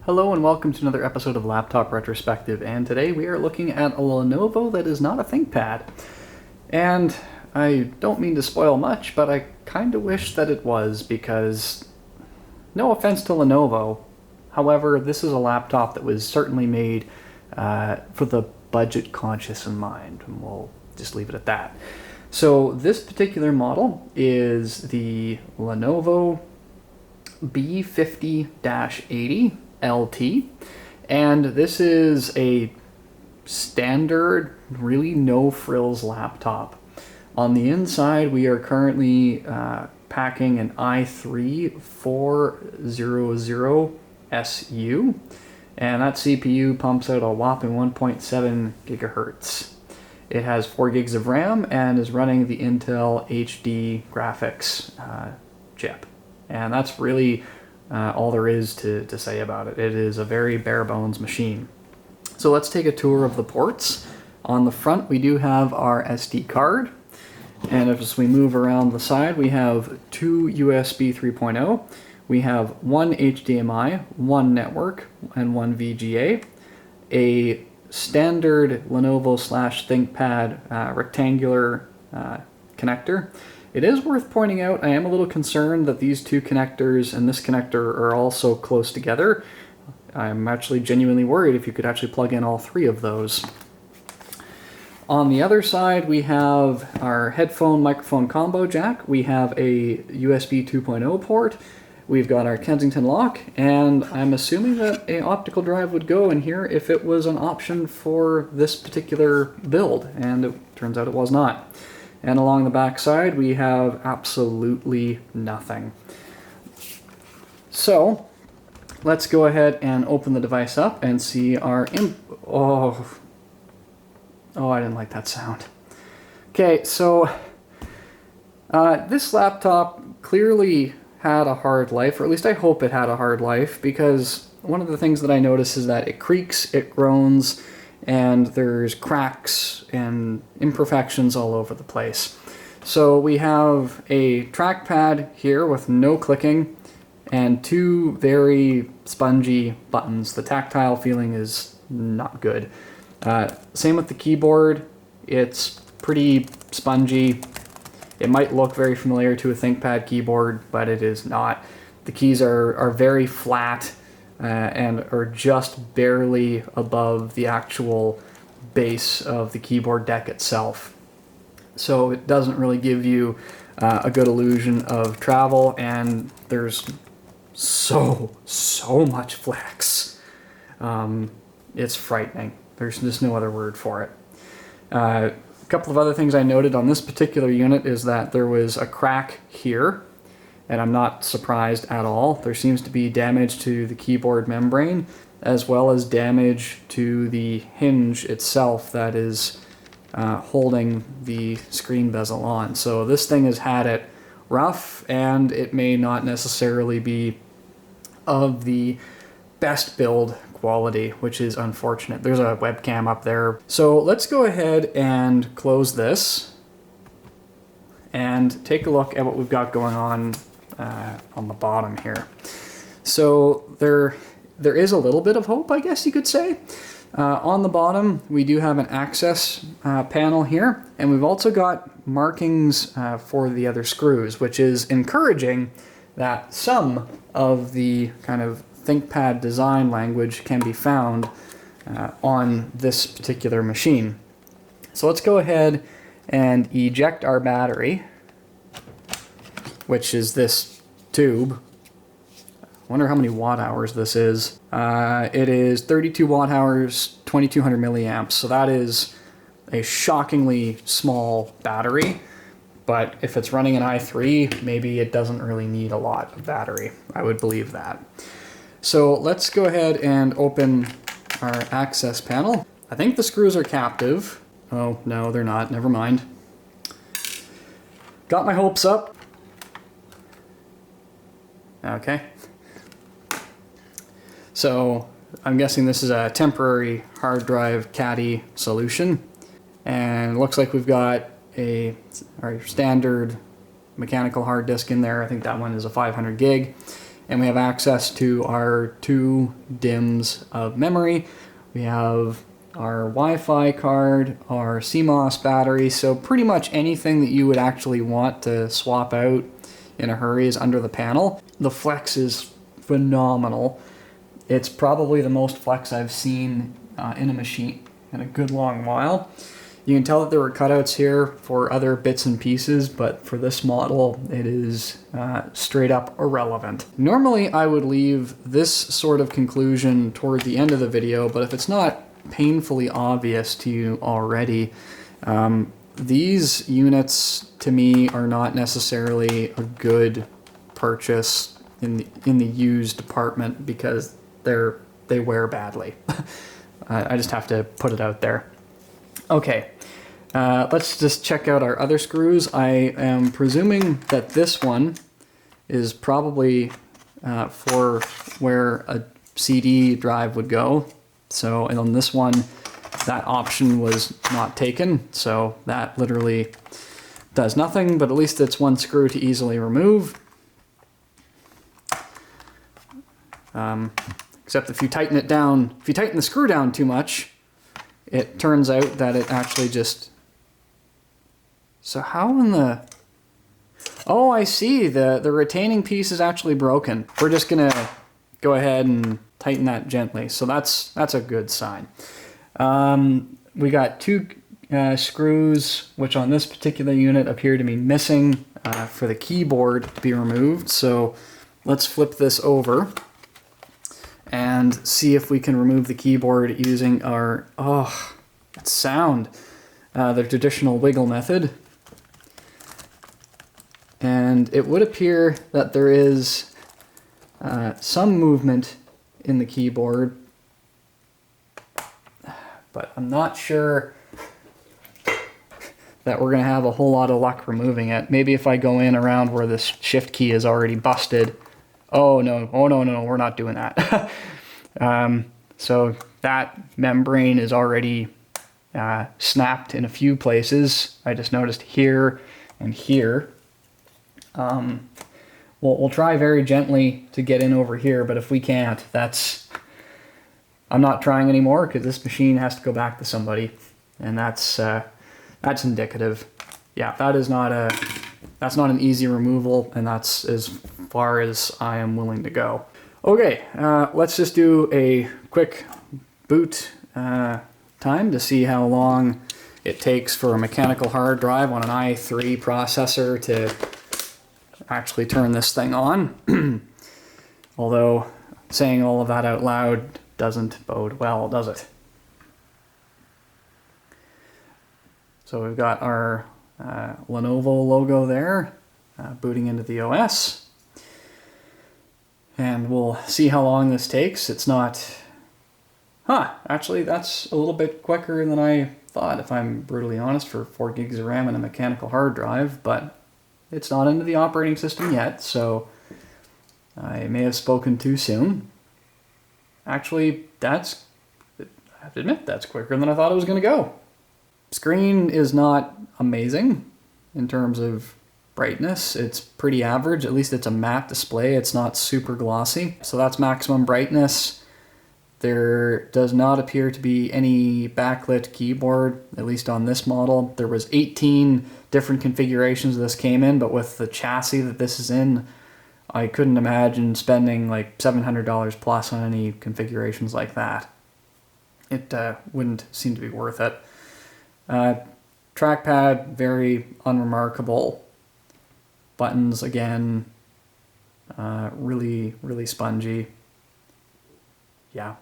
Hello and welcome to another episode of Laptop Retrospective, and today we are looking at a Lenovo that is not a ThinkPad. And I don't mean to spoil much, but I kind of wish that it was, because no offense to Lenovo, however, this is a laptop that was certainly made for the budget conscious in mind, and we'll just leave it at that. So this particular model is the Lenovo B50-80 LT, and this is a standard, really no frills laptop. On the inside, we are currently packing an i3 400SU, and that CPU pumps out a whopping 1.7 gigahertz. It has 4 gigs of RAM and is running the Intel HD graphics chip, and that's really all there is to say about it. It is a very bare bones machine. So let's take a tour of the ports. On the front we do have our SD card, and as we move around the side we have 2 USB 3.0, we have 1 HDMI, 1 network, and 1 VGA, a standard Lenovo / ThinkPad rectangular connector. It is worth pointing out, I am a little concerned that these two connectors and this connector are all so close together. I'm actually genuinely worried if you could actually plug in all 3 of those. On the other side, we have our headphone microphone combo jack. We have a USB 2.0 port. We've got our Kensington lock, and I'm assuming that an optical drive would go in here if it was an option for this particular build, and it turns out it was not. And along the back side, we have absolutely nothing. So let's go ahead and open the device up and see our oh, I didn't like that sound. Okay, so this laptop clearly had a hard life, or at least I hope it had a hard life, because one of the things that I notice is that it creaks, it groans, and there's cracks and imperfections all over the place. So we have a trackpad here with no clicking and 2 very spongy buttons. The tactile feeling is not good. Same with the keyboard. It's pretty spongy. It might look very familiar to a ThinkPad keyboard, but it is not. The keys are very flat and are just barely above the actual base of the keyboard deck itself. So it doesn't really give you a good illusion of travel, and there's so much flex. It's frightening. There's just no other word for it. A couple of other things I noted on this particular unit is that there was a crack here, and I'm not surprised at all. There seems to be damage to the keyboard membrane, as well as damage to the hinge itself that is holding the screen bezel on. So this thing has had it rough, and it may not necessarily be of the best build quality, which is unfortunate. There's a webcam up there. So let's go ahead and close this and take a look at what we've got going on the bottom here. So there is a little bit of hope, I guess you could say. On the bottom, we do have an access panel here, and we've also got markings for the other screws, which is encouraging that some of the kind of ThinkPad design language can be found on this particular machine. So let's go ahead and eject our battery, which is this tube. I wonder how many watt hours this is. It is 32 watt hours, 2200 milliamps, so that is a shockingly small battery, but if it's running an i3, maybe it doesn't really need a lot of battery. I would believe that. So let's go ahead and open our access panel. I think the screws are captive. Oh, no, they're not. Never mind. Got my hopes up. Okay. So I'm guessing this is a temporary hard drive caddy solution. And it looks like we've got our standard mechanical hard disk in there. I think that one is a 500 gig. and we have access to our 2 DIMMs of memory. We have our Wi-Fi card, our CMOS battery, so pretty much anything that you would actually want to swap out in a hurry is under the panel. The flex is phenomenal. It's probably the most flex I've seen in a machine in a good long while. You can tell that there were cutouts here for other bits and pieces, but for this model, it is straight up irrelevant. Normally, I would leave this sort of conclusion toward the end of the video, but if it's not painfully obvious to you already, these units to me are not necessarily a good purchase in the used department because they wear badly. I just have to put it out there. Okay, let's just check out our other screws. I am presuming that this one is probably for where a CD drive would go. So, and on this one, that option was not taken, so that literally does nothing, but at least it's one screw to easily remove. Except if you tighten it down, if you tighten the screw down too much, it turns out that it actually just... So how in the... Oh, I see, the retaining piece is actually broken. We're just gonna go ahead and tighten that gently, so that's a good sign. We got 2 screws, which on this particular unit appear to be missing for the keyboard to be removed. So let's flip this over and see if we can remove the keyboard using our, sound, the traditional wiggle method. And it would appear that there is some movement in the keyboard, but I'm not sure that we're going to have a whole lot of luck removing it. Maybe if I go in around where this shift key is already busted. Oh no, we're not doing that. So that membrane is already snapped in a few places. I just noticed here and here. We'll try very gently to get in over here, but if we can't, I'm not trying anymore because this machine has to go back to somebody, and that's indicative. Yeah, that's not an easy removal, and that's as far as I am willing to go. Okay, let's just do a quick boot time to see how long it takes for a mechanical hard drive on an i3 processor to actually turn this thing on. Although saying all of that out loud doesn't bode well, does it? So we've got our Lenovo logo there, booting into the OS. And we'll see how long this takes. It's not... actually that's a little bit quicker than I thought, if I'm brutally honest, for 4 gigs of RAM and a mechanical hard drive, but it's not into the operating system yet, so I may have spoken too soon. Actually, I have to admit, that's quicker than I thought it was going to go. Screen is not amazing in terms of brightness. It's pretty average. At least it's a matte display. It's not super glossy. So that's maximum brightness. There does not appear to be any backlit keyboard, at least on this model. There was 18 different configurations this came in, but with the chassis that this is in, I couldn't imagine spending like $700 plus on any configurations like that. It wouldn't seem to be worth it. Trackpad, very unremarkable. Buttons, again, really spongy. Yeah,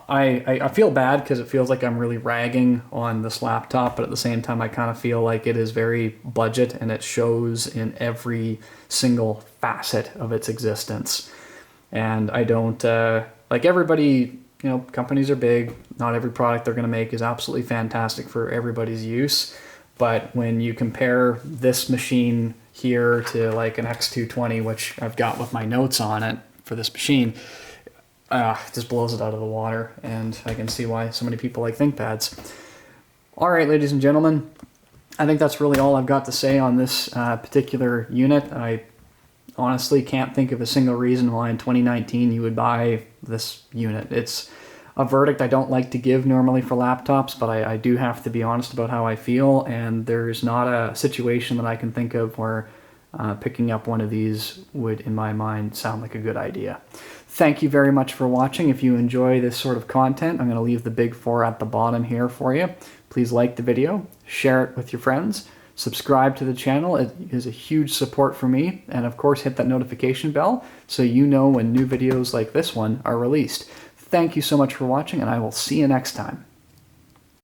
I feel bad because it feels like I'm really ragging on this laptop, but at the same time I kind of feel like it is very budget and it shows in every single facet of its existence. And I don't, like everybody, you know, companies are big, not every product they're going to make is absolutely fantastic for everybody's use, but when you compare this machine here to like an X220, which I've got with my notes on it for this machine, it just blows it out of the water, and I can see why so many people like ThinkPads. Alright, ladies and gentlemen, I think that's really all I've got to say on this particular unit. I honestly can't think of a single reason why in 2019 you would buy this unit. It's a verdict I don't like to give normally for laptops, but I do have to be honest about how I feel, and there's not a situation that I can think of where picking up one of these would, in my mind, sound like a good idea. Thank you very much for watching. If you enjoy this sort of content, I'm going to leave the big 4 at the bottom here for you. Please like the video, share it with your friends, subscribe to the channel. It is a huge support for me, and of course hit that notification bell so you know when new videos like this one are released. Thank you so much for watching, and I will see you next time.